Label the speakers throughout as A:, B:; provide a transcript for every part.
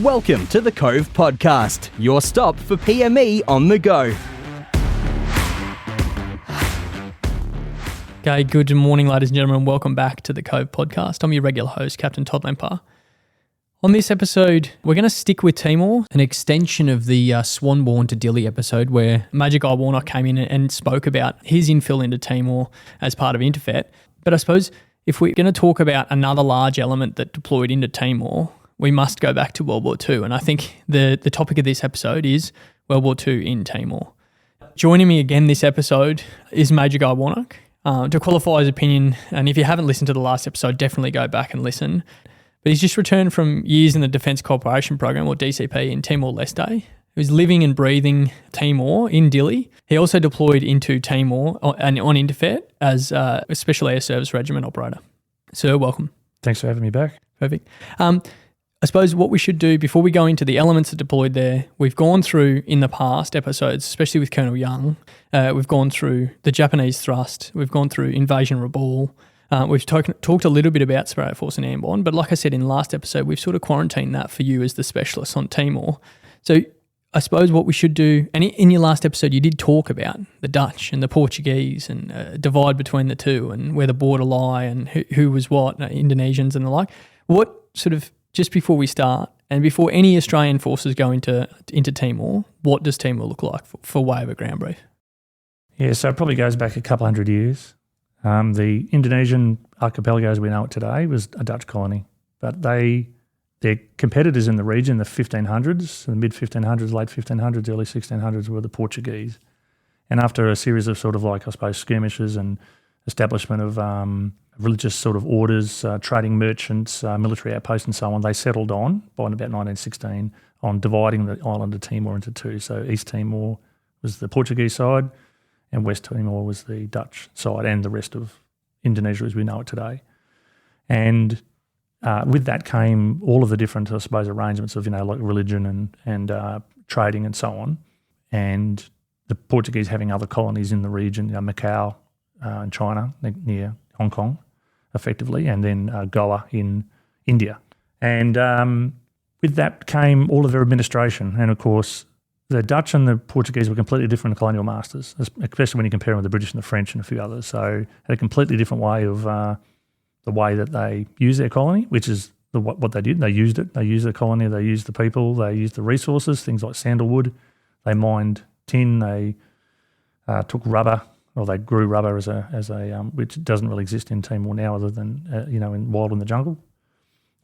A: Welcome to the Cove Podcast, your stop for PME on the go.
B: Okay, good morning, ladies and gentlemen. Welcome back to the Cove Podcast. I'm your regular host, Captain Todd Lempar. On this episode, we're going to stick with Timor, an extension of the Swanborn to Dili episode where MAJ Guy Warnock came in and spoke about his infill into Timor as part of INTERFET. But I suppose if we're going to talk about another large element that deployed into Timor, we must go back to World War II. And I think the topic of this episode is World War II in Timor. Joining me again this episode is MAJ Guy Warnock. To qualify his opinion, and if you haven't listened to the last episode, definitely go back and listen. But he's just returned from years in the Defence Cooperation Program, or DCP, in Timor-Leste. He was living and breathing Timor in Dili. He also deployed into Timor and on INTERFET as a Special Air Service Regiment operator. Sir, welcome.
C: Thanks for having me back.
B: Perfect. I suppose what we should do before we go into the elements that deployed there, we've gone through in the past episodes, especially with Colonel Young, we've gone through the Japanese thrust, we've gone through Invasion Rabaul, we've talked a little bit about Sparrow Force and Airborne, but like I said in the last episode, we've sort of quarantined that for you as the specialists on Timor. So I suppose what we should do, and in your last episode you did talk about the Dutch and the Portuguese and divide between the two and where the border lie and who was what, Indonesians and the like. What sort of, just before we start, and before any Australian forces go into Timor, what does Timor look like for way of a ground brief?
C: Yeah, so it probably goes back a couple hundred years. The Indonesian archipelago as we know it today was a Dutch colony, but their competitors in the region, the 1500s, the mid-1500s, late 1500s, early 1600s, were the Portuguese. And after a series of sort of like, I suppose, skirmishes and establishment of religious sort of orders, trading merchants, military outposts and so on, they settled on, by about 1916, on dividing the island of Timor into two. So East Timor was the Portuguese side and West Timor was the Dutch side, and the rest of Indonesia as we know it today. And with that came all of the different, I suppose, arrangements of, like religion and trading and so on. And the Portuguese having other colonies in the region, Macau in China, near Hong Kong, effectively, and then Goa in India. And with that came all of their administration. And, of course, the Dutch and the Portuguese were completely different colonial masters, especially when you compare them with the British and the French and a few others. So had a completely different way of the way that they used their colony, which is what they did. They used it. They used the colony. They used the people. They used the resources, things like sandalwood. They mined tin. They took rubber. Well, they grew rubber as a which doesn't really exist in Timor now, other than in wild in the jungle,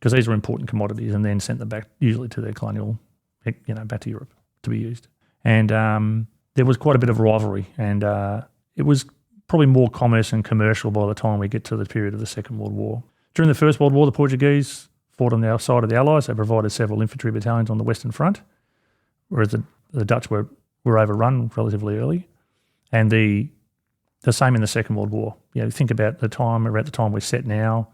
C: because these were important commodities, and then sent them back usually to their colonial, back to Europe to be used. And there was quite a bit of rivalry, and it was probably more commerce and commercial by the time we get to the period of the Second World War. During the First World War, the Portuguese fought on the side of the Allies. They provided several infantry battalions on the Western Front, whereas the Dutch were overrun relatively early, and the same in the Second World War. Think about the time, around the time we're set now.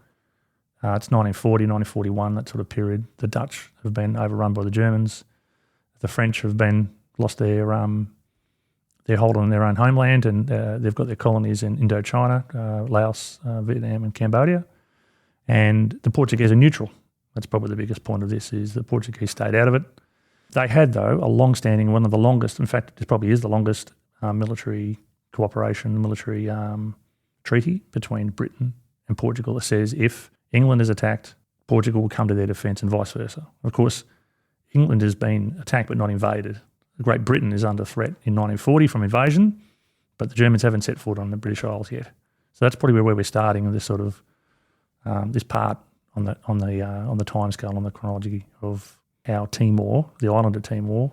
C: It's 1940, 1941, that sort of period. The Dutch have been overrun by the Germans. The French have lost their hold on their own homeland, and they've got their colonies in Indochina, Laos, Vietnam and Cambodia. And the Portuguese are neutral. That's probably the biggest point of this, is the Portuguese stayed out of it. They had, though, a long-standing, one of the longest, in fact, it probably is the longest military cooperation, military treaty between Britain and Portugal that says if England is attacked, Portugal will come to their defence and vice versa. Of course, England has been attacked but not invaded. Great Britain is under threat in 1940 from invasion, but the Germans haven't set foot on the British Isles yet. So that's probably where we're starting, this sort of this part on the timescale, on the chronology of how Timor, the island of Timor,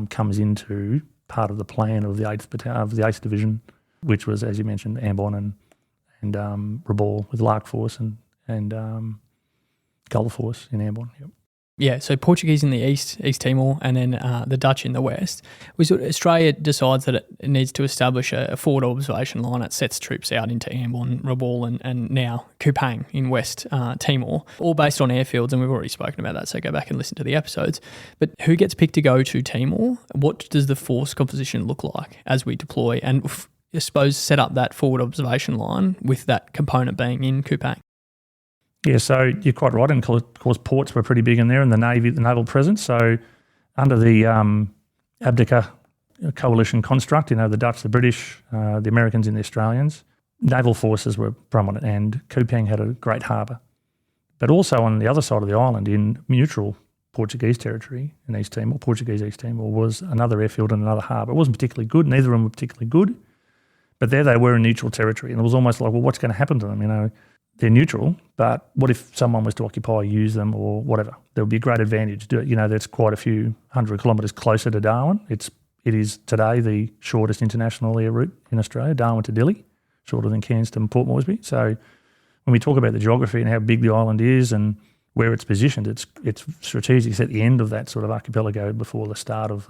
C: comes into part of the plan of the 8th Division, which was, as you mentioned, Airborne and Rabaul with Lark Force and Gull Force in Airborne. Yep.
B: Yeah, so Portuguese in the east, East Timor, and then the Dutch in the west. Australia decides that it needs to establish a forward observation line. It sets troops out into Airborne, Rabaul, and now Kupang in West Timor, all based on airfields, and we've already spoken about that, so go back and listen to the episodes. But who gets picked to go to Timor? What does the force composition look like as we deploy and, I suppose, set up that forward observation line with that component being in Kupang?
C: Yeah, so you're quite right. And of course, ports were pretty big in there, and the naval presence. So under the Abdica coalition construct, the Dutch, the British, the Americans and the Australians, naval forces were prominent, and Kupang had a great harbour. But also on the other side of the island, in neutral Portuguese territory in East Timor, Portuguese-East Timor, was another airfield and another harbour. It wasn't particularly good. Neither of them were particularly good. But there they were in neutral territory, and it was almost like, well, what's going to happen to them? They're neutral, but what if someone was to occupy, use them, or whatever? There would be a great advantage. That's quite a few hundred kilometres closer to Darwin. It is today the shortest international air route in Australia, Darwin to Dili, shorter than Cairns to Port Moresby. So when we talk about the geography and how big the island is and where it's positioned, it's strategic. It's at the end of that sort of archipelago before the start of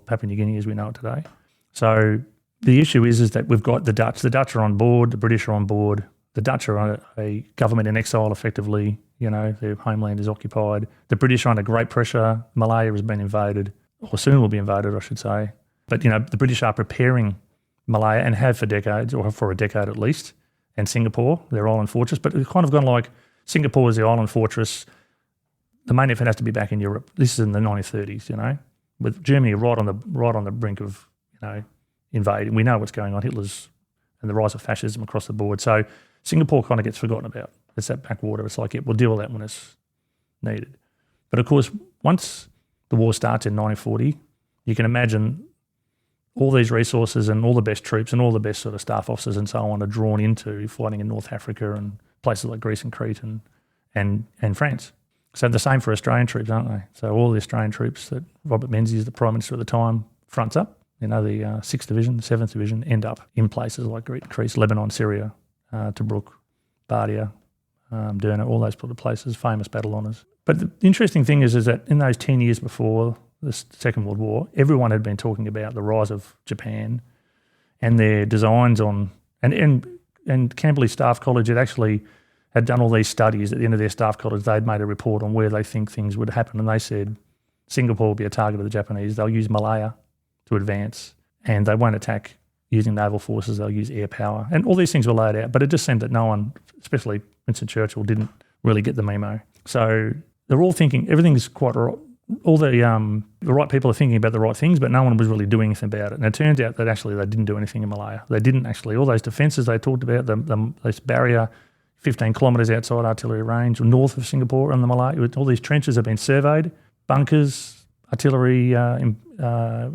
C: Papua New Guinea as we know it today. So the issue is that we've got the Dutch. The Dutch are on board. The British are on board. The Dutch are a government in exile, effectively. Their homeland is occupied. The British are under great pressure. Malaya has been invaded, or soon will be invaded, I should say. But, the British are preparing Malaya and have for decades, or for a decade at least, and Singapore, their island fortress. But it's kind of gone like Singapore is the island fortress. The main effort has to be back in Europe. This is in the 1930s, with Germany right on the brink of, invading. We know what's going on. Hitler's and the rise of fascism across the board. So Singapore kind of gets forgotten about. It's that backwater. It's like, we'll deal with that when it's needed. But of course, once the war starts in 1940, you can imagine all these resources and all the best troops and all the best sort of staff officers and so on are drawn into fighting in North Africa and places like Greece and Crete and France. So the same for Australian troops, aren't they? So all the Australian troops that Robert Menzies, the Prime Minister at the time, fronts up, the 6th Division, the 7th Division, end up in places like Greece, Lebanon, Syria, Tobruk, Bardia, Derna, all those sort of places, famous battle honours. But the interesting thing is that in those 10 years before the Second World War, everyone had been talking about the rise of Japan and their designs on, and Camberley Staff College had done all these studies. At the end of their staff college, they'd made a report on where they think things would happen, and they said Singapore will be a target of the Japanese. They'll use Malaya to advance, and they won't attack using naval forces. They'll use air power, and all these things were laid out. But it just seemed that no one, especially Winston Churchill, didn't really get the memo. So they're all thinking everything's quite right. All the right people are thinking about the right things, but no one was really doing anything about it. And it turns out that actually they didn't do anything in Malaya. They didn't actually. All those defences they talked about, this barrier 15 kilometres outside artillery range, north of Singapore and the Malaya, all these trenches have been surveyed, bunkers, artillery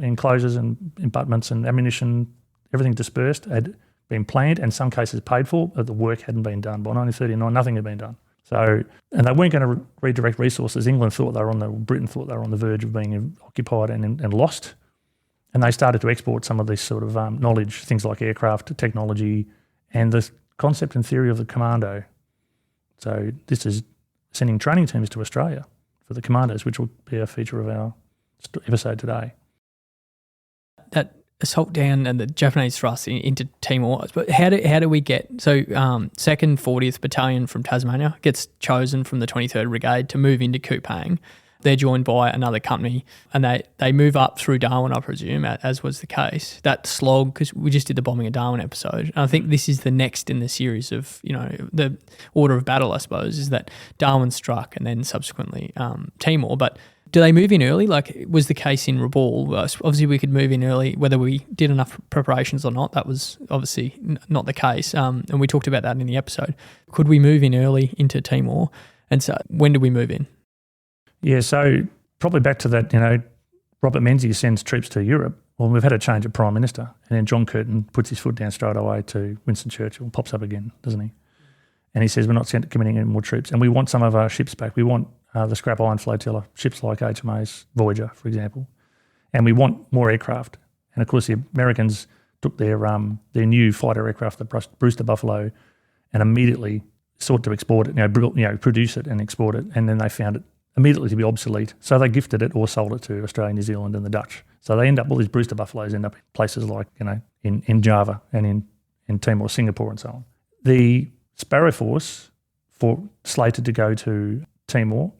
C: enclosures and abutments and ammunition, everything dispersed, had been planned and some cases paid for, but the work hadn't been done. By 1939, nothing had been done. So, and they weren't going to redirect resources. Britain thought they were on the verge of being occupied and lost. And they started to export some of this sort of knowledge, things like aircraft technology and the concept and theory of the commando. So this is sending training teams to Australia for the commandos, which will be a feature of our episode today.
B: That assault down and the Japanese thrust into Timor. But how do we get so 2nd 40th Battalion from Tasmania gets chosen from the 23rd Brigade to move into Kupang. They're joined by another company, and they move up through Darwin, I presume, as was the case. That slog, because we just did the bombing of Darwin episode, and I think this is the next in the series of, the order of battle, I suppose, is that Darwin struck and then subsequently Timor. But do they move in early, like it was the case in Rabaul? Obviously, we could move in early, whether we did enough preparations or not. That was obviously not the case, and we talked about that in the episode. Could we move in early into Timor? And so when do we move in?
C: Yeah, so probably back to that, Robert Menzies sends troops to Europe. Well, we've had a change of Prime Minister, and then John Curtin puts his foot down straight away to Winston Churchill, pops up again, doesn't he? And he says, we're not committing any more troops, and we want some of our ships back. We want the scrap iron flotilla, ships like HMAS Voyager, for example, and we want more aircraft. And of course, the Americans took their new fighter aircraft, the Brewster Buffalo, and immediately sought to export it, produce it and export it, and then they found it immediately to be obsolete. So they gifted it or sold it to Australia, New Zealand and the Dutch. So they end up, all these Brewster Buffaloes end up in places like, in Java and in Timor, Singapore and so on. The Sparrow Force, slated to go to Timor,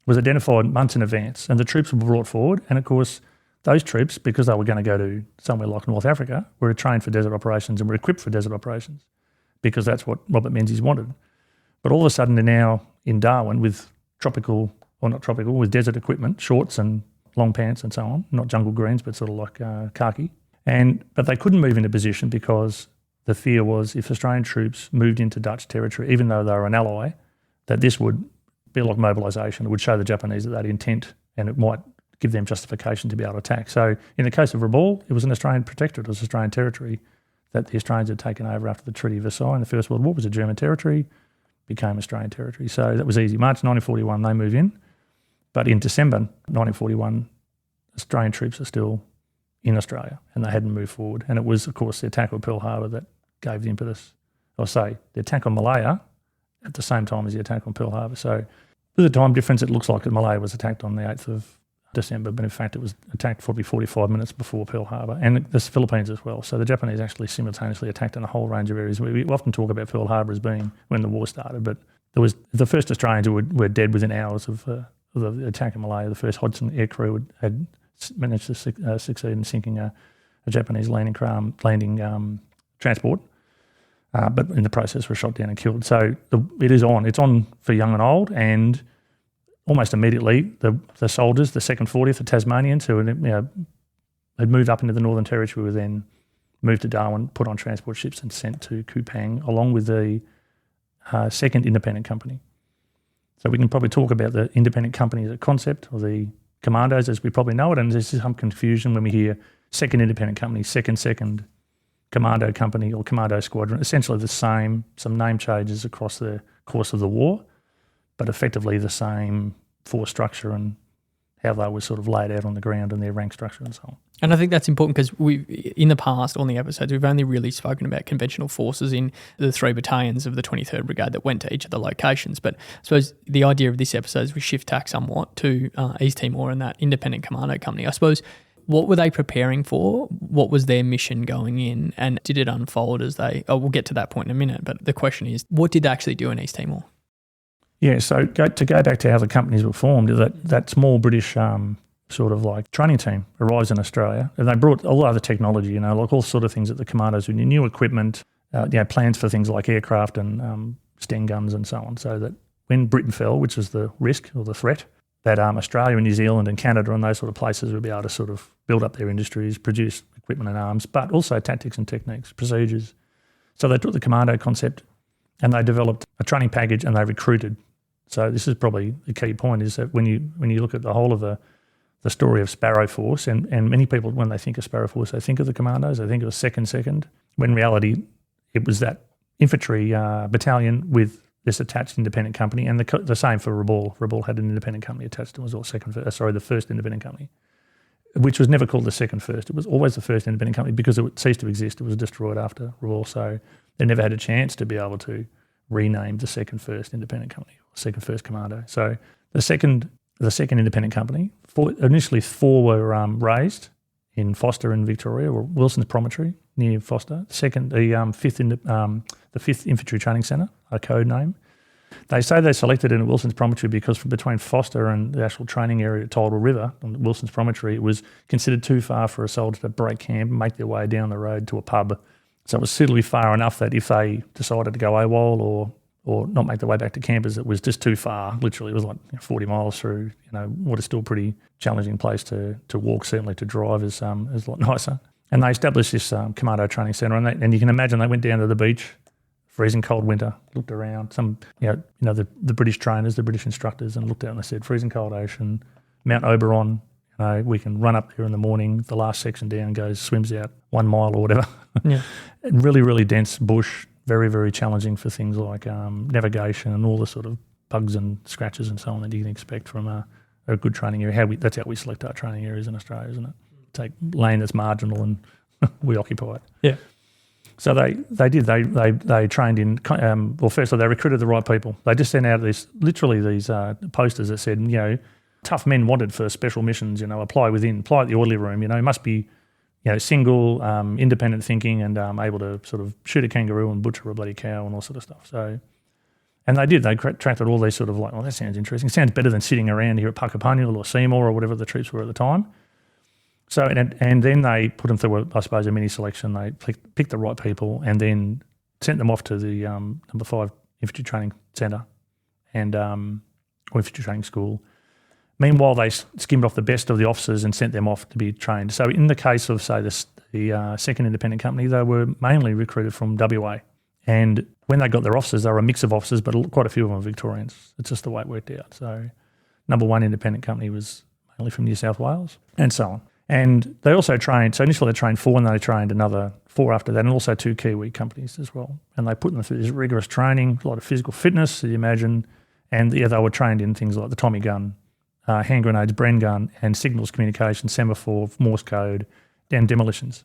C: was identified months in advance, and the troops were brought forward. And of course, those troops, because they were going to go to somewhere like North Africa, were trained for desert operations and were equipped for desert operations because that's what Robert Menzies wanted. But all of a sudden they're now in Darwin with with desert equipment, shorts and long pants and so on, not jungle greens, but sort of like khaki. But they couldn't move into position because the fear was if Australian troops moved into Dutch territory, even though they were an ally, that this would be like mobilisation. It would show the Japanese that they had intent and it might give them justification to be able to attack. So in the case of Rabaul, it was an Australian protectorate, it was Australian territory that the Australians had taken over after the Treaty of Versailles in the First World War. It was a German territory, became Australian territory. So that was easy. March 1941, they move in. But in December 1941, Australian troops are still in Australia and they hadn't moved forward. And it was, of course, the attack on Pearl Harbour that gave the impetus. The attack on Malaya at the same time as the attack on Pearl Harbour. So with a time difference, it looks like that Malaya was attacked on the 8th of December, but in fact it was attacked probably 45 minutes before Pearl Harbour, and the Philippines as well. So the Japanese actually simultaneously attacked in a whole range of areas. We often talk about Pearl Harbour as being when the war started, but there was the first Australians who were dead within hours of the attack in Malaya. The first Hodgson air crew had managed to succeed in sinking a Japanese landing transport, but in the process were shot down and killed. So it is on. It's on for young and old, and almost immediately the soldiers, the 2nd 40th, the Tasmanians, who had moved up into the Northern Territory, were then moved to Darwin, put on transport ships and sent to Kupang, along with the 2nd Independent Company. So we can probably talk about the Independent Company as a concept, or the commandos as we probably know it, and there's some confusion when we hear 2nd Independent Company, 2nd Commando Company or Commando Squadron. Essentially the same, some name changes across the course of the war, but effectively the same force structure and how they were sort of laid out on the ground and their rank structure and so on.
B: And I think that's important because in the past, on the episodes, we've only really spoken about conventional forces in the 3 battalions of the 23rd Brigade that went to each of the locations. But I suppose the idea of this episode is we shift tack somewhat to East Timor and that Independent Commando Company. I suppose, what were they preparing for? What was their mission going in? And did it unfold as we'll get to that point in a minute, but the question is, what did they actually do in East Timor?
C: Yeah, so to go back to how the companies were formed, that small British sort of like training team arrives in Australia, and they brought all other technology, like all sort of things that the commandos would need, new equipment, plans for things like aircraft and Sten guns and so on, so that when Britain fell, which was the risk or the threat, that Australia and New Zealand and Canada and those sort of places would be able to sort of build up their industries, produce equipment and arms, but also tactics and techniques, procedures. So they took the commando concept and they developed a training package and they recruited. So this is probably the key point, is that when you look at the whole of the story of Sparrow Force, and many people, when they think of Sparrow Force, they think of the commandos, they think of a second, when in reality it was that infantry battalion with this attached independent company, and the same for Rabaul. Rabaul had an independent company attached to it. It was all the first independent company, which was never called the second first. It was always the first independent company because it ceased to exist. It was destroyed after Rabaul, so they never had a chance to be able to rename the second first independent company, or second first commando. So the second independent company, initially 4 were raised in Foster in Victoria, or Wilson's Promontory near Foster. The 5th Infantry Training Centre, a code name. They say they selected it in Wilson's Promontory because from between Foster and the actual training area at Tidal River on Wilson's Promontory, it was considered too far for a soldier to break camp and make their way down the road to a pub. So it was suitably far enough that if they decided to go AWOL or not make their way back to campers, it was just too far. Literally, it was like 40 miles through, what is still a pretty challenging place to walk. Certainly to drive is a lot nicer. And they established this commando training centre, and you can imagine they went down to the beach, freezing cold winter, looked around, the British trainers, the British instructors, and looked out and they said, freezing cold ocean, Mount Oberon, we can run up here in the morning, the last section down swims out 1 mile or whatever.
B: Yeah.
C: Really, really dense bush, very, very challenging for things like navigation and all the sort of bugs and scratches and so on that you can expect from a good training area. That's how we select our training areas in Australia, isn't it? Take land that's marginal and we occupy it.
B: Yeah.
C: So they trained in, firstly they recruited the right people. They just sent out these posters that said, tough men wanted for special missions, apply at the oily room, must be, single, independent thinking and able to sort of shoot a kangaroo and butcher a bloody cow and all sort of stuff. So, and they did. They attracted all these sort of like, that sounds interesting. Sounds better than sitting around here at Puckapunyal or Seymour or whatever the troops were at the time. So, and then they put them through, I suppose, a mini selection. They picked the right people and then sent them off to the number 5 Infantry Training Centre and infantry training school. Meanwhile, they skimmed off the best of the officers and sent them off to be trained. So in the case of, say, the 2nd Independent Company, they were mainly recruited from WA. And when they got their officers, they were a mix of officers, but quite a few of them were Victorians. It's just the way it worked out. So number 1 Independent Company was mainly from New South Wales, and so on. And they also trained, so initially they trained 4 and they trained another 4 after that, and also 2 Kiwi companies as well. And they put them through this rigorous training, a lot of physical fitness, as you imagine. And they were trained in things like the Tommy gun, hand grenades, Bren gun, and signals communication, semaphore, Morse code, and demolitions.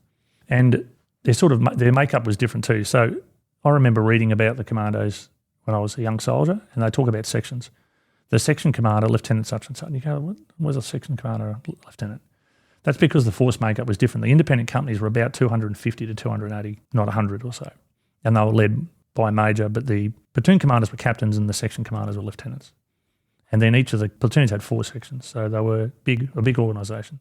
C: And their makeup was different too. So I remember reading about the commandos when I was a young soldier, and they talk about sections. The section commander, lieutenant such and such. And you go, what was a section commander, lieutenant? That's because the force makeup was different. The independent companies were about 250 to 280, not 100 or so. And they were led by a major, but the platoon commanders were captains and the section commanders were lieutenants. And then each of the platoons had 4 sections, so they were a big organisation.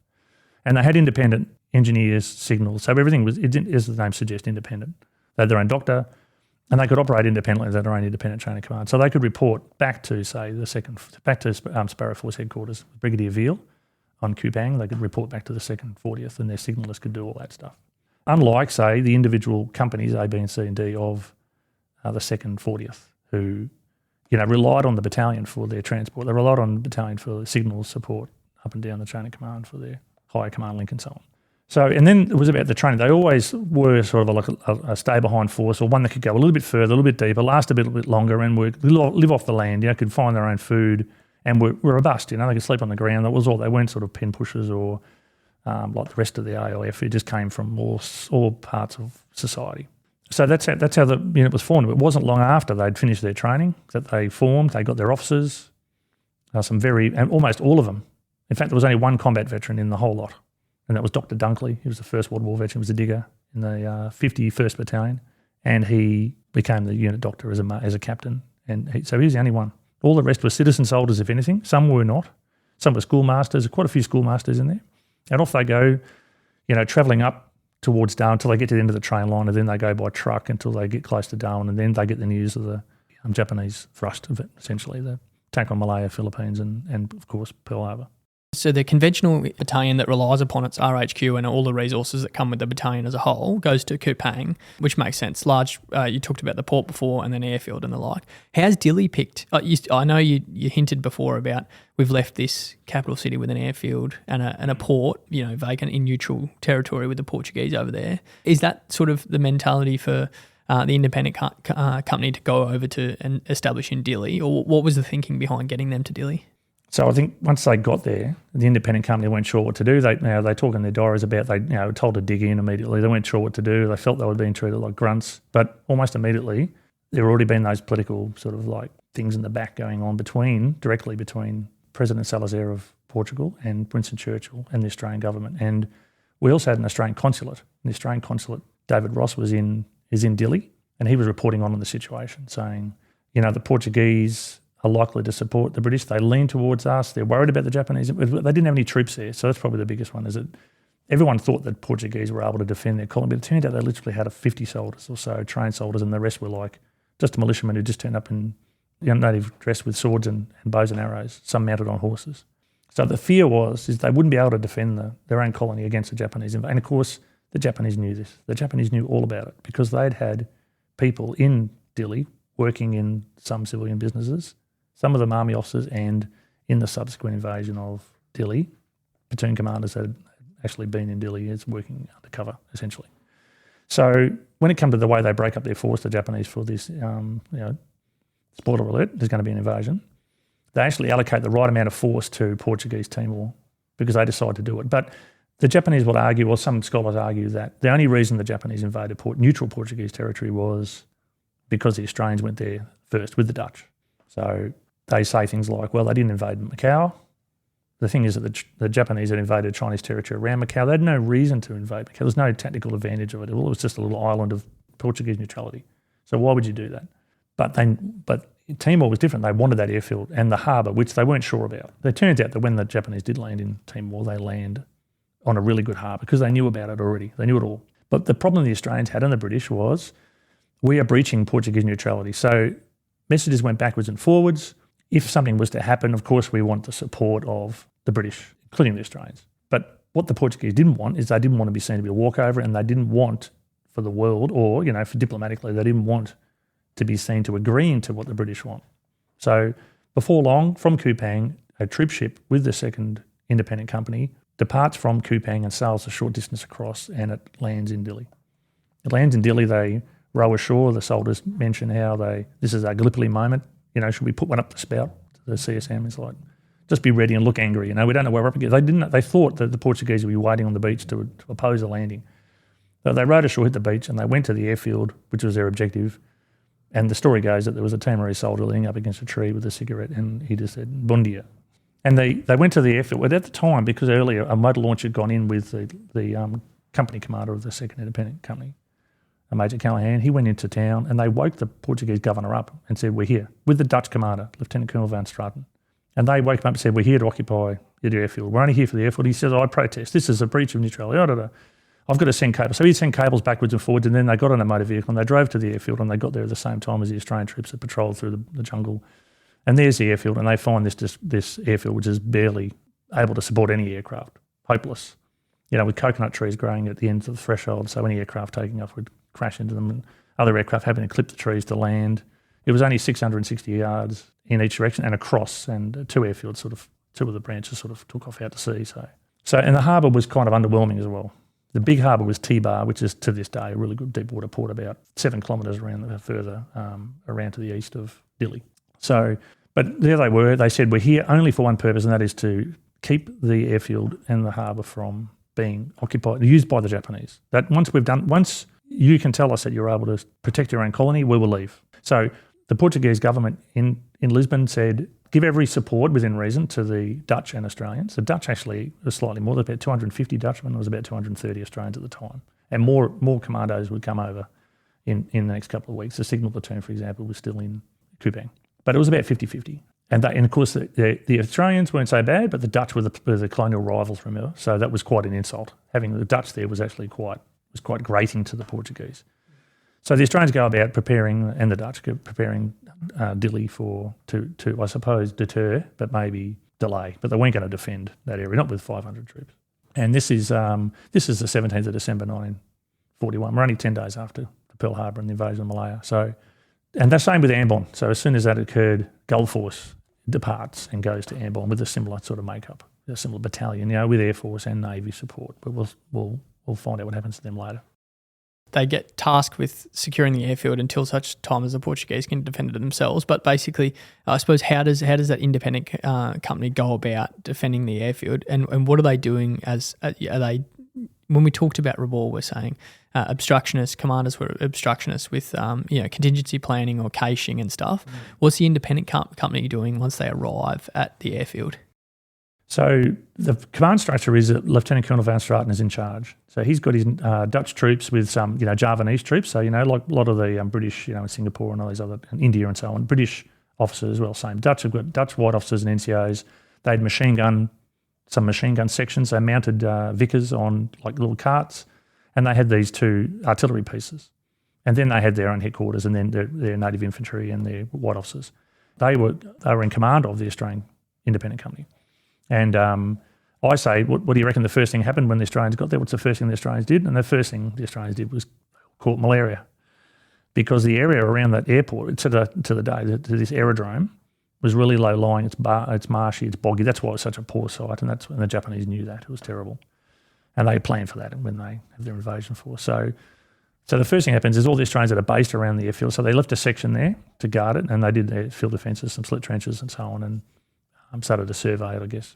C: And they had independent engineers, signals, so everything was, as the name suggests, independent. They had their own doctor, and they could operate independently. They had their own independent chain of command. So they could report back to, say, back to Sparrow Force headquarters, Brigadier Veal on Kupang. They could report back to the 2nd 40th, and their signallers could do all that stuff. Unlike, say, the individual companies, A, B, and C, and D of the 2nd 40th, who relied on the battalion for their transport. They relied on the battalion for signal support up and down the chain of command for their higher command link and so on. So, and then it was about the training. They always were sort of like a stay-behind force, or one that could go a little bit further, a little bit deeper, last a little bit longer, and would live off the land, could find their own food, and were robust, they could sleep on the ground. That was all. They weren't sort of pen pushers or like the rest of the ALF. It just came from all parts of society. So that's how the unit was formed. It wasn't long after they'd finished their training that they formed. They got their officers, and almost all of them. In fact, there was only one combat veteran in the whole lot, and that was Dr. Dunkley. He was the First World War veteran. He was a digger in the 51st Battalion, and he became the unit doctor as a captain. And so he was the only one. All the rest were citizen soldiers, if anything. Some were not. Some were schoolmasters. Quite a few schoolmasters in there. And off they go, travelling up towards Darwin until they get to the end of the train line, and then they go by truck until they get close to Darwin, and then they get the news of the Japanese thrust of it, essentially, the attack on Malaya, Philippines, and of course, Pearl Harbour.
B: So the conventional battalion that relies upon its RHQ and all the resources that come with the battalion as a whole goes to Kupang, which makes sense. Large, you talked about the port before, and then airfield and the like. How's Dili picked? I know you hinted before about we've left this capital city with an airfield and a port, vacant in neutral territory with the Portuguese over there. Is that sort of the mentality for the independent company to go over to and establish in Dili, or what was the thinking behind getting them to Dili?
C: So I think once they got there, the independent company weren't sure what to do. They talk in their diaries about they were told to dig in immediately. They weren't sure what to do. They felt they were being treated like grunts, but almost immediately there had already been those political sort of like things in the back going on directly between President Salazar of Portugal and Winston Churchill and the Australian government. And we also had an Australian consulate. The Australian consulate, David Ross, is in Dili, and he was reporting on the situation, saying, the Portuguese are likely to support the British. They lean towards us. They're worried about the Japanese. They didn't have any troops there, so that's probably the biggest one, is that everyone thought that Portuguese were able to defend their colony, but it turned out they literally had 50 soldiers or so, trained soldiers, and the rest were like just militiamen who just turned up in native dress with swords and bows and arrows, some mounted on horses. So the fear is they wouldn't be able to defend their own colony against the Japanese. And of course, the Japanese knew this. The Japanese knew all about it because they'd had people in Dili working in some civilian businesses, some of them army officers, and in the subsequent invasion of Dili, platoon commanders had actually been in Dili as working undercover, essentially. So when it comes to the way they break up their force, the Japanese, for this, spoiler alert, there's going to be an invasion, they actually allocate the right amount of force to Portuguese-Timor because they decide to do it. But the Japanese will argue, or some scholars argue, that the only reason the Japanese invaded neutral Portuguese territory was because the Australians went there first with the Dutch. So they say things like, well, they didn't invade Macau. The thing is that the Japanese had invaded Chinese territory around Macau. They had no reason to invade Macau. There was no tactical advantage of it. It was just a little island of Portuguese neutrality. So why would you do that? But Timor was different. They wanted that airfield and the harbour, which they weren't sure about. It turns out that when the Japanese did land in Timor, they land on a really good harbour because they knew about it already. They knew it all. But the problem the Australians had and the British was we are breaching Portuguese neutrality. So messages went backwards and forwards. if something was to happen, of course, we want the support of the British, including the Australians. But what the Portuguese didn't want is they didn't want to be seen to be a walkover, and they didn't want for the world, or, for diplomatically, they didn't want to be seen to agreeing to what the British want. So before long, from Kupang, a troop ship with the 2nd Independent Company departs from Kupang and sails a short distance across, and it lands in Dili. It lands in Dili, they row ashore, the soldiers mention how this is a Gallipoli moment, should we put one up the spout to the CSM? It's like, just be ready and look angry, we don't know where we're up against. They thought that the Portuguese would be waiting on the beach to oppose a landing. So they rowed ashore, hit the beach, and they went to the airfield, which was their objective. And the story goes that there was a Timorese soldier leaning up against a tree with a cigarette, and he just said, "Bundia." And they went to the airfield. But at the time, because earlier a motor launch had gone in with the company commander of the 2nd Independent Company, Major Callahan, he went into town and they woke the Portuguese governor up and said, "We're here," with the Dutch commander, Lieutenant Colonel Van Straten. And they woke him up and said, "We're here to occupy the airfield. We're only here for the airfield." He says, "I protest. This is a breach of neutrality. I've got to send cables." So he'd send cables backwards and forwards, and then they got on a motor vehicle and they drove to the airfield, and they got there at the same time as the Australian troops that patrolled through the jungle. And there's the airfield, and they find this airfield which is barely able to support any aircraft, hopeless. With coconut trees growing at the ends of the threshold, so any aircraft taking off would crash into them, and other aircraft having to clip the trees to land. It was only 660 yards in each direction and across, and two airfields, two of the branches sort of took off out to sea. So and the harbour was kind of underwhelming as well. The big harbour was T-Bar, which is to this day a really good deep water port about 7 kilometres further around to the east of Dili. So, but there they were. They said, "We're here only for one purpose, and that is to keep the airfield and the harbour from being used by the Japanese. That once you can tell us that you're able to protect your own colony, we will leave." So the Portuguese government in Lisbon said, "Give every support within reason to the Dutch and Australians." The Dutch actually was slightly more. There were about 250 Dutchmen. There was about 230 Australians at the time. And more commandos would come over in the next couple of weeks. The signal platoon, for example, was still in Kupang. But it was about 50-50. And of course, the Australians weren't so bad, but the Dutch were the colonial rivals, remember? So that was quite an insult. Having the Dutch there was actually quite grating to the Portuguese. So the Australians go about preparing, and the Dutch go preparing Dili to I suppose deter, but maybe delay. But they weren't going to defend that area, not with 500 troops. And this is the 17th of December 1941. We're only 10 days after the Pearl Harbour and the invasion of Malaya. So, and the same with Ambon. So as soon as that occurred, Gull Force departs and goes to Ambon with a similar sort of makeup, a similar battalion, with Air Force and Navy support. But we'll find out what happens to them later.
B: They get tasked with securing the airfield until such time as the Portuguese can defend it themselves. But basically, I suppose, how does that independent company go about defending the airfield, and what are they doing? When we talked about Rabaul, we're saying obstructionists, commanders were obstructionists with contingency planning or caching and stuff. What's the independent company doing once they arrive at the airfield?
C: So the command structure is that Lieutenant Colonel Van Straten is in charge. So he's got his Dutch troops with some, Javanese troops. So, like a lot of the British, in Singapore and all these other, and India and so on, British officers as well, same. Dutch have got Dutch white officers and NCOs. They had some machine gun sections. They mounted Vickers on like little carts, and they had these two artillery pieces. And then they had their own headquarters, and then their native infantry and their white officers. They were in command of the Australian Independent Company. And I say, what do you reckon the first thing happened when the Australians got there? What's the first thing the Australians did? And the first thing the Australians did was caught malaria, because the area around that airport to this aerodrome was really low lying. It's marshy, it's boggy. That's why it was such a poor site, and the Japanese knew that. It was terrible. And they planned for that when they have their invasion force. So the first thing happens is all the Australians that are based around the airfield, so they left a section there to guard it, and they did their field defences, some slit trenches and so on, and started to survey it, I guess.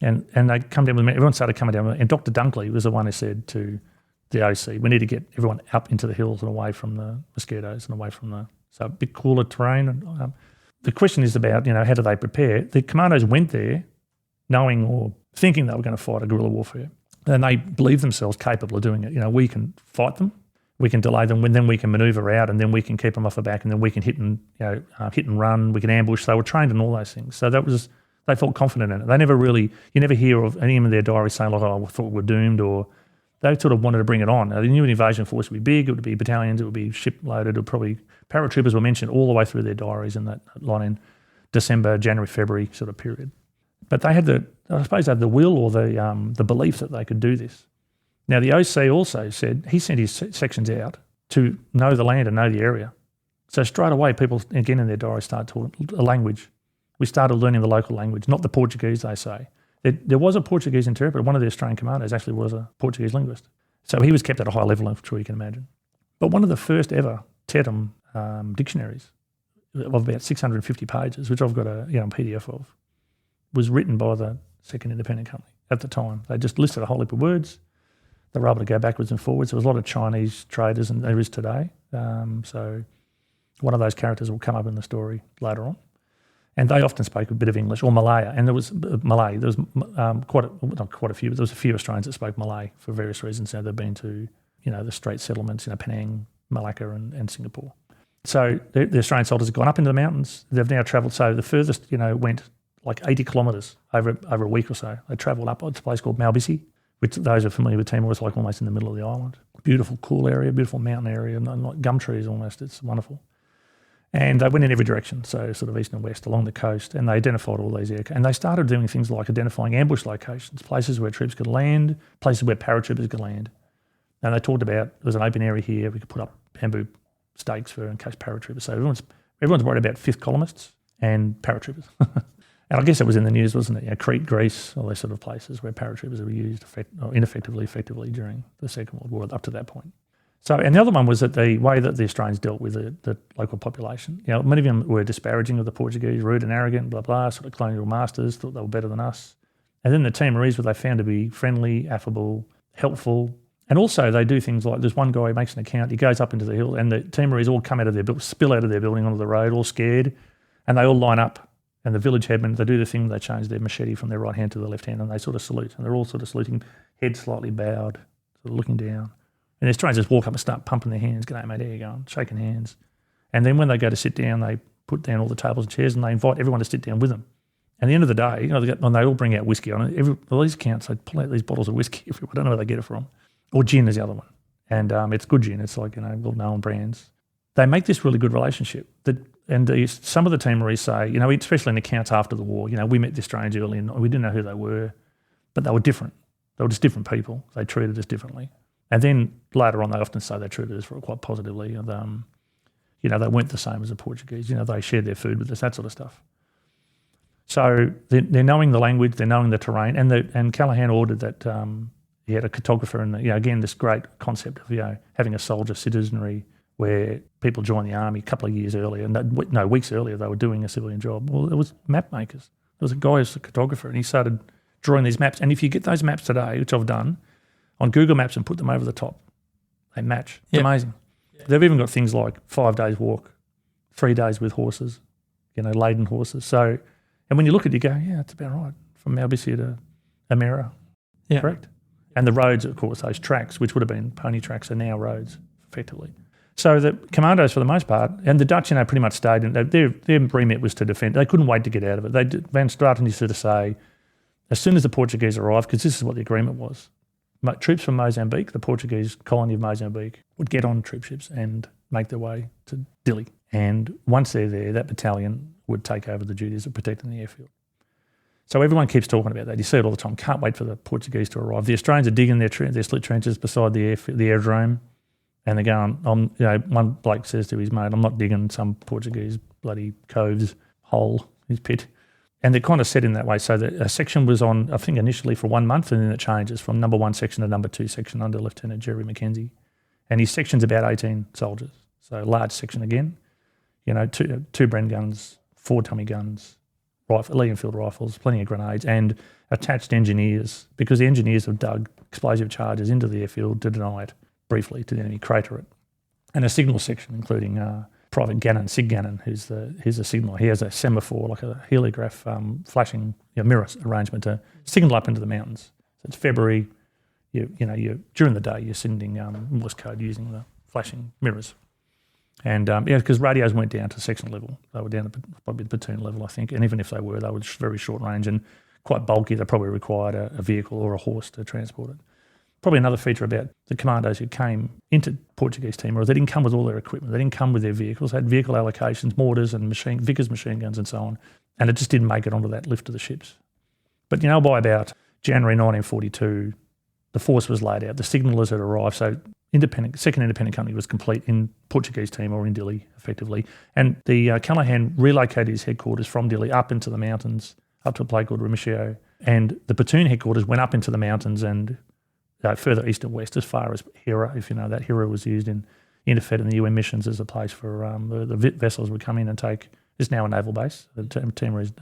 C: And they come down with me. Everyone started coming down with me. And Dr. Dunkley was the one who said to the OC, we need to get everyone up into the hills and away from the mosquitoes and away from so a bit cooler terrain. And, the question is about, how do they prepare? The commandos went there knowing or thinking they were going to fight a guerrilla warfare. And they believed themselves capable of doing it. We can fight them, we can delay them, and then we can manoeuvre out, and then we can keep them off the back, and then we can hit and run, we can ambush. They were trained in all those things. So they felt confident in it. They never really, you never hear of any of their diaries saying like, I thought we were doomed, or they sort of wanted to bring it on. Now, they knew an invasion force would be big, it would be battalions, it would be ship loaded, it would probably, paratroopers were mentioned all the way through their diaries in that line. December, January, February sort of period. But they had I suppose they had the will or the belief that they could do this. Now, the OC also said he sent his sections out to know the land and know the area. So straight away, people, again in their diary, start talking a language. We started learning the local language, not the Portuguese, they say. There was a Portuguese interpreter. One of the Australian commandos actually was a Portuguese linguist. So he was kept at a high level, I'm sure you can imagine. But one of the first ever Tetum dictionaries of about 650 pages, which I've got a PDF of, was written by the Second Independent Company at the time. They just listed a whole heap of words. They were able to go backwards and forwards. There was a lot of Chinese traders, and there is today. So one of those characters will come up in the story later on. And they often spoke a bit of English, or Malaya. And there was Malay. There was not quite a few, but there was a few Australians that spoke Malay for various reasons. So they've been to, the Strait settlements, Penang, Malacca and Singapore. So the Australian soldiers have gone up into the mountains. They've now travelled. So the furthest, went like 80 kilometres over a week or so. They travelled up to a place called Malbisi, which those who are familiar with Timor is like almost in the middle of the island. Beautiful, cool area, beautiful mountain area, like gum trees almost. It's wonderful. And they went in every direction, so sort of east and west along the coast, and they identified all these and they started doing things like identifying ambush locations, places where troops could land, places where paratroopers could land. And they talked about there was an open area here, we could put up bamboo stakes for in case paratroopers. So everyone's worried about fifth columnists and paratroopers. And I guess it was in the news, wasn't it? Crete, Greece, all those sort of places where paratroopers were used effectively during the Second World War up to that point. So, and the other one was that the way that the Australians dealt with the local population. Many of them were disparaging of the Portuguese, rude and arrogant, blah, blah, sort of colonial masters, thought they were better than us. And then the Timorese were they found to be friendly, affable, helpful. And also they do things like, there's one guy who makes an account, he goes up into the hill and the Timorese all come out of their spill out of their building onto the road, all scared, and they all line up. And the village headmen, they do the thing, they change their machete from their right hand to the left hand and they sort of salute. And they're all sort of saluting, head slightly bowed, sort of looking down. And the Australians just walk up and start pumping their hands. G'day, mate, there you go, shaking hands. And then when they go to sit down, they put down all the tables and chairs and they invite everyone to sit down with them. And at the end of the day, they all bring out whiskey on it. All these accounts, they pull out these bottles of whiskey. I don't know where they get it from. Or gin is the other one. And it's good gin. It's like, well-known brands. They make this really good relationship. Some of the Timorese say, especially in accounts after the war, we met the Australians early and we didn't know who they were, but they were different. They were just different people. They treated us differently. And then later on, they often say they treated us quite positively. And, they weren't the same as the Portuguese. They shared their food with us, that sort of stuff. So they're knowing the language, they're knowing the terrain. And Callaghan ordered that he had a cartographer and, again, this great concept of, having a soldier citizenry where people joined the army a couple of years earlier, weeks earlier, they were doing a civilian job. Well, it was map makers. There was a guy who's a cartographer and he started drawing these maps. And if you get those maps today, which I've done, on Google Maps and put them over the top, they match. It's amazing. Yep. They've even got things like 5 days walk, 3 days with horses, laden horses. So, and when you look at it, you go, yeah, that's about right, from Malbisi to Amera, correct? And the roads, of course, those tracks, which would have been pony tracks, are now roads, effectively. So the commandos, for the most part, and the Dutch, pretty much stayed in. Their remit was to defend. They couldn't wait to get out of it. Van Straten used to say, as soon as the Portuguese arrived, because this is what the agreement was, troops from Mozambique, the Portuguese colony of Mozambique, would get on troop ships and make their way to Dili. And once they're there, that battalion would take over the duties of protecting the airfield. So everyone keeps talking about that. You see it all the time. Can't wait for the Portuguese to arrive. The Australians are digging their slit trenches beside the aerodrome. And they're going, one bloke says to his mate, I'm not digging some Portuguese bloody cove's hole, his pit. And they're kind of set in that way. So a section was on, I think, initially for 1 month, and then it changes from number 1 section to number 2 section under Lieutenant Jerry Mackenzie. And his section's about 18 soldiers. So large section again, two Bren guns, 4 Tommy guns, Lee Enfield rifles, plenty of grenades, and attached engineers, because the engineers have dug explosive charges into the airfield to deny it. Briefly to the enemy, crater it. And a signal section, including Private Gannon, Sig Gannon, who's a signaller. He has a semaphore, like a heliograph flashing mirror arrangement to signal up into the mountains. So it's February, you during the day you're sending Morse code using the flashing mirrors. And because radios went down to section level. They were down to probably the platoon level, I think. And even if they were very short range and quite bulky. They probably required a vehicle or a horse to transport it. probably another feature about the commandos who came into Portuguese Timor, they didn't come with all their equipment. They didn't come with their vehicles. They had vehicle allocations, mortars and Vickers machine guns and so on. And it just didn't make it onto that lift of the ships. But, by about January 1942, the force was laid out. The signallers had arrived. So Second Independent Company was complete in Portuguese Timor, in Dili, effectively. And the Callaghan relocated his headquarters from Dili up into the mountains, up to a place called Remishio. And the platoon headquarters went up into the mountains and further east and west, as far as Hira, if you know that. Hira was used in INTERFET and the UN missions as a place for the vessels would come in and take. It's now a naval base. Timor is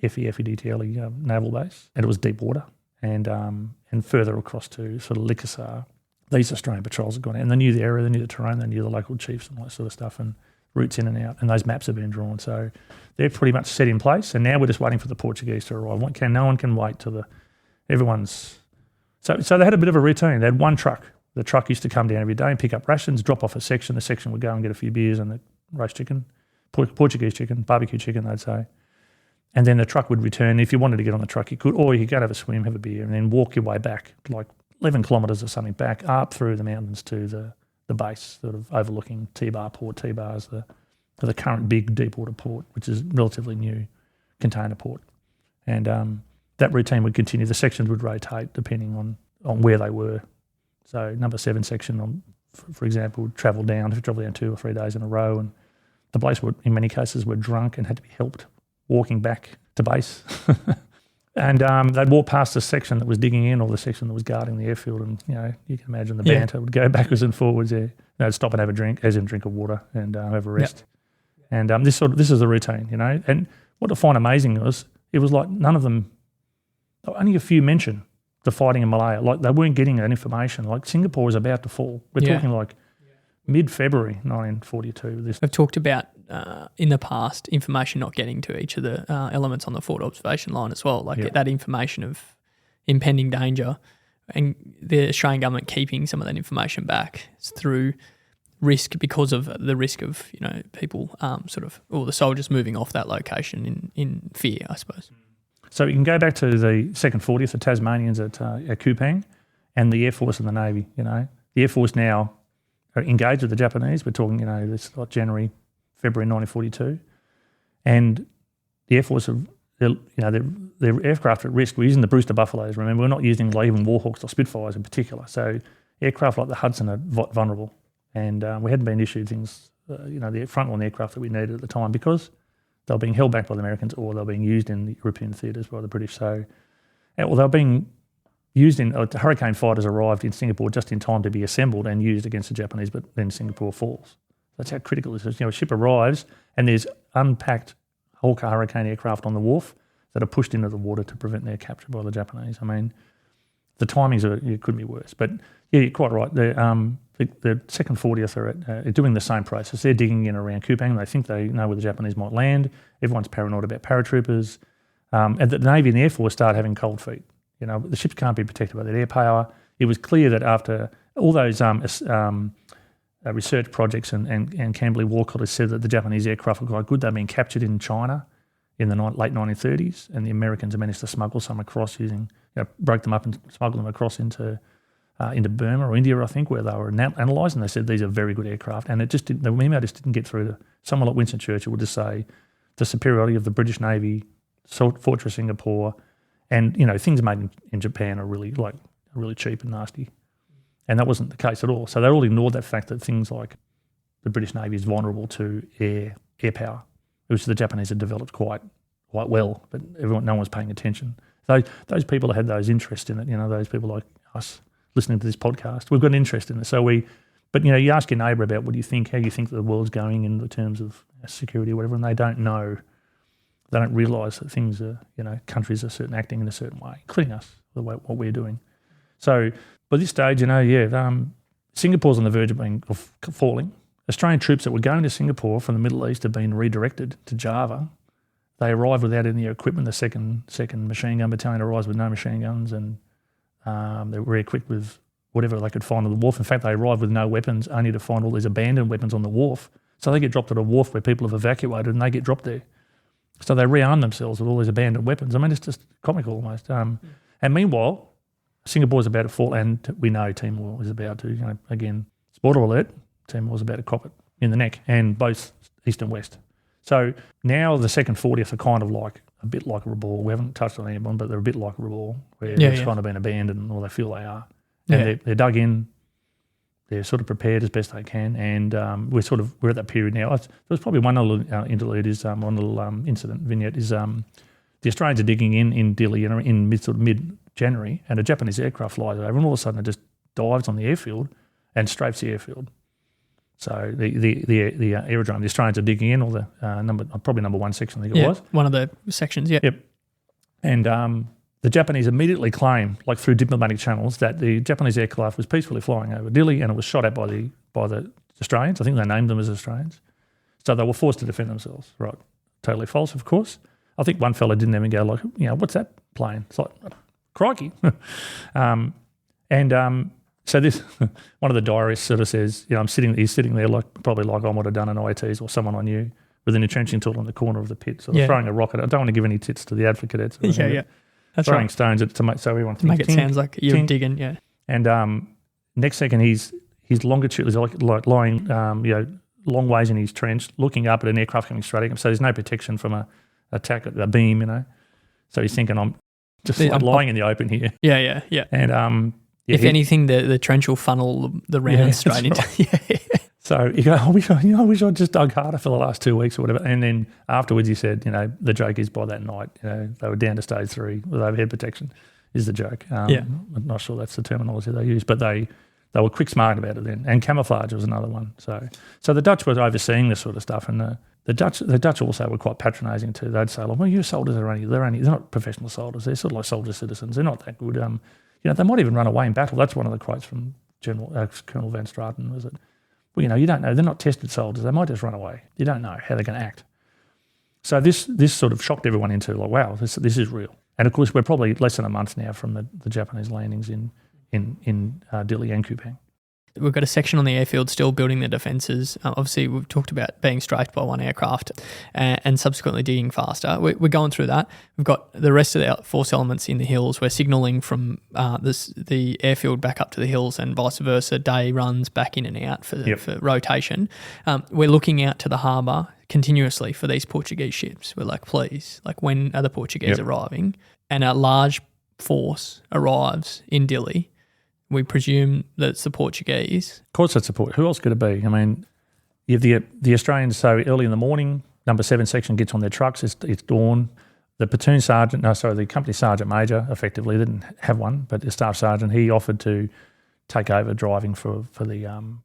C: FEDTLE naval base, and it was deep water. And further across to sort of Likasar, these Australian patrols had gone out, and they knew the area, they knew the terrain, they knew the local chiefs and all that sort of stuff, and routes in and out, and those maps have been drawn. So they're pretty much set in place, and now we're just waiting for the Portuguese to arrive. No one can wait till everyone's... So they had a bit of a routine. They had one truck. The truck used to come down every day and pick up rations, drop off a section. The section would go and get a few beers and the roast chicken, Portuguese chicken, barbecue chicken, they'd say. And then the truck would return. If you wanted to get on the truck, you could, or you could go and have a swim, have a beer, and then walk your way back, like 11 kilometres or something back, up through the mountains to the base, sort of overlooking T-Bar Port. T-Bar is the current big deepwater port, which is relatively new container port. And that routine would continue. The sections would rotate depending on where they were. So number 7 section, for example, would travel down 2 or 3 days in a row, and the blokes would, in many cases, were drunk and had to be helped walking back to base. And they'd walk past the section that was digging in, or the section that was guarding the airfield, and you can imagine the banter would go backwards and forwards there. They'd stop and have a drink, as in drink of water, and have a rest. Yep. And this is the routine, And what I find amazing was it was like none of them. Only a few mentioned the fighting in Malaya. Like they weren't getting that information. Like Singapore was about to fall. We're talking like mid-February 1942.
B: We've talked about in the past information not getting to each of the elements on the forward observation line as well. Like that information of impending danger, and the Australian government keeping some of that information back through risk, because of the risk of people or the soldiers moving off that location in fear, I suppose.
C: So you can go back to the 2nd 40th, the Tasmanians at Kupang, and the Air Force and the Navy. The Air Force now are engaged with the Japanese. We're talking, this like January, February 1942, and the Air Force their aircraft at risk. We're using the Brewster Buffaloes. Remember, we're not using even Warhawks or Spitfires in particular. So aircraft like the Hudson are vulnerable, and we hadn't been issued things, the frontline aircraft that we needed at the time, because they were being held back by the Americans, or they were being used in the European theatres by the British. So, they were being used in the Hurricane fighters arrived in Singapore just in time to be assembled and used against the Japanese, but then Singapore falls. That's how critical this is. A ship arrives and there's unpacked Hawker Hurricane aircraft on the wharf that are pushed into the water to prevent their capture by the Japanese. I mean, the timings couldn't be worse. But yeah, you're quite right. The 2nd 40th are doing the same process. They're digging in around Kupang. They think they know where the Japanese might land. Everyone's paranoid about paratroopers. And the Navy and the Air Force start having cold feet. The ships can't be protected by that air power. It was clear that after all those research projects and Camberley War College said that the Japanese aircraft were quite good. They'd been captured in China in the late 1930s, and the Americans managed to smuggle some across broke them up and smuggled them across into Burma or India, I think, where they were analysed, and they said these are very good aircraft. And the memo just didn't get through to someone like Winston Churchill would just say the superiority of the British Navy, Fortress Singapore, and things made in Japan are really cheap and nasty. And that wasn't the case at all. So they all ignored that fact that things like the British Navy is vulnerable to air power, which the Japanese had developed quite well, but no one was paying attention. So those people that had those interests in it, those people like us listening to this podcast, we've got an interest in it. But you ask your neighbour about what do you think, how you think the world's going in the terms of security or whatever, and they don't know. They don't realise that things are, countries are acting in a certain way, including us, what we're doing. So by this stage, Singapore's on the verge of falling. Australian troops that were going to Singapore from the Middle East have been redirected to Java. They arrived without any equipment. The second machine gun battalion arrived with no machine guns, and they were equipped with whatever they could find on the wharf. In fact, they arrived with no weapons, only to find all these abandoned weapons on the wharf. So they get dropped at a wharf where people have evacuated, and they get dropped there. So they rearm themselves with all these abandoned weapons. I mean, it's just comical almost. And meanwhile, Singapore's about to fall, and we know Timor is about to, again, spoiler alert, Timor's about to cop it in the neck, and both east and west. So now the second 40th are kind of like a bit like a Rabaul. We haven't touched on anyone, but they're a bit like a Rabaul, where it's kind of been abandoned, or they feel they are. And they're dug in, they're sort of prepared as best they can, and we're at that period now. There's probably one little interlude, one little incident vignette is the Australians are digging in Dili in mid-January, and a Japanese aircraft flies over, and all of a sudden it just dives on the airfield and strafes the airfield. So the aerodrome, the Australians are digging in, or the probably number one section, I think it was.
B: One of the sections, yeah. Yep.
C: And the Japanese immediately claim, like through diplomatic channels, that the Japanese aircraft was peacefully flying over Dili, and it was shot at by the Australians. I think they named them as Australians. So they were forced to defend themselves. Right. Totally false, of course. I think one fella didn't even go like, what's that plane? It's like, crikey. So this, one of the diarists sort of says, he's sitting there probably like I would have done an ITs or someone I knew with an entrenching tool in the corner of the pit, so throwing a rocket. I don't want to give any tits to the advocate cadets. That's throwing stones at it to make so everyone thinks.
B: Make it sounds like you're digging, yeah.
C: And next second, he's longitude is like lying, long ways in his trench, looking up at an aircraft coming straight at him. So there's no protection from a attack at a beam, So he's thinking, I'm just lying in the open here.
B: Yeah.
C: And
B: if anything, the trench will funnel the rounds straight into.
C: Right. So you go, I wish I'd just dug harder for the last 2 weeks or whatever. And then afterwards, he said, the joke is by that night, they were down to stage 3 with overhead protection. Is the joke? I'm not sure that's the terminology they use, but they were quick smart about it then. And camouflage was another one. So the Dutch were overseeing this sort of stuff, and the Dutch also were quite patronising too. They'd say, well, your soldiers they're not professional soldiers. They're sort of like soldier citizens. They're not that good. They might even run away in battle. That's one of the quotes from Colonel Van Straten, was it? Well, you don't know. They're not tested soldiers. They might just run away. You don't know how they're going to act. So this sort of shocked everyone into like, wow, this is real. And of course, we're probably less than a month now from the Japanese landings in Dili and Kupang.
B: We've got a section on the airfield still building the defences. Obviously, we've talked about being strafed by one aircraft and subsequently digging faster. We're going through that. We've got the rest of the force elements in the hills. We're signalling from the airfield back up to the hills and vice versa. Day runs back in and out for rotation. We're looking out to the harbour continuously for these Portuguese ships. We're like, please, when are the Portuguese arriving? And a large force arrives in Dili. We presume that it's the Portuguese.
C: Of course it's Who else could it be? I mean, you have the Australians, so early in the morning, number 7 section gets on their trucks, it's dawn. The the company sergeant major, effectively, didn't have one, but the staff sergeant, he offered to take over driving for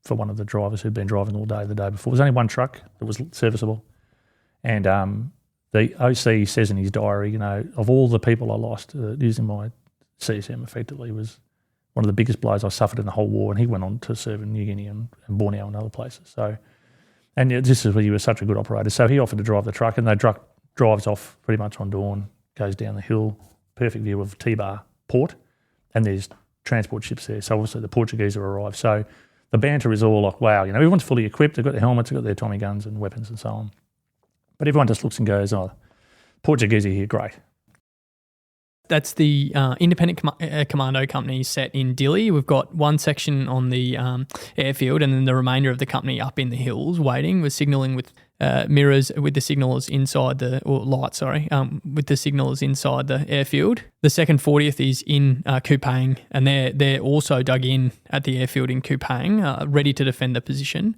C: one of the drivers who'd been driving all day the day before. There was only one truck that was serviceable. And the OC says in his diary, of all the people I lost using my CSM effectively was one of the biggest blows I suffered in the whole war, and he went on to serve in New Guinea and Borneo and other places. So, and this is where he was such a good operator. So he offered to drive the truck, and the truck drives off pretty much on dawn, goes down the hill, perfect view of T-Bar port, and there's transport ships there. So obviously the Portuguese have arrived. So the banter is all like, wow, everyone's fully equipped. They've got their helmets, they've got their Tommy guns and weapons and so on. But everyone just looks and goes, oh, Portuguese are here, great.
B: That's the Independent Commando Company set in Dili. We've got one section on the airfield, and then the remainder of the company up in the hills waiting. We're signalling with mirrors with the signalers inside with the signalers inside the airfield. The second 40th is in Kupang, and they're also dug in at the airfield in Kupang, ready to defend the position.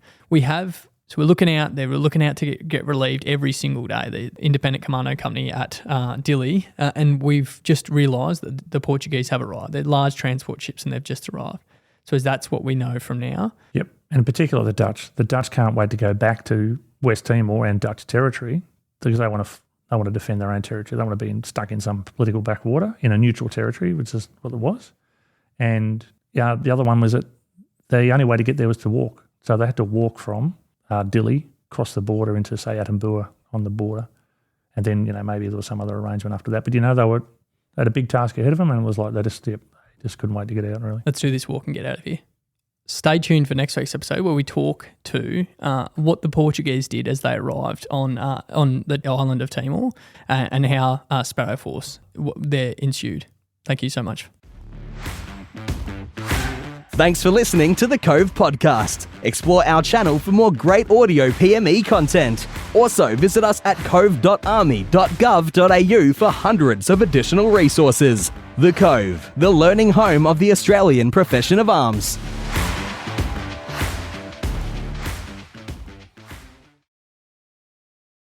B: So we're looking out to get relieved every single day, the Independent Commando Company at Dili, and we've just realised that the Portuguese have arrived. They're large transport ships and they've just arrived. So that's what we know from now.
C: Yep, and in particular the Dutch. The Dutch can't wait to go back to West Timor and Dutch territory because they want to defend their own territory. They want to be stuck in some political backwater in a neutral territory, which is what it was. And the other one was that the only way to get there was to walk. So they had to walk from Dili, cross the border into, say, Atambua on the border. And then, maybe there was some other arrangement after that. But, they had a big task ahead of them, and it was like they just couldn't wait to get out, really.
B: Let's do this walk and get out of here. Stay tuned for next week's episode where we talk to what the Portuguese did as they arrived on the island of Timor and how Sparrow Force there ensued. Thank you so much.
A: Thanks for listening to the Cove Podcast. Explore our channel for more great audio PME content. Also, visit us at cove.army.gov.au for hundreds of additional resources. The Cove, the learning home of the Australian profession of arms.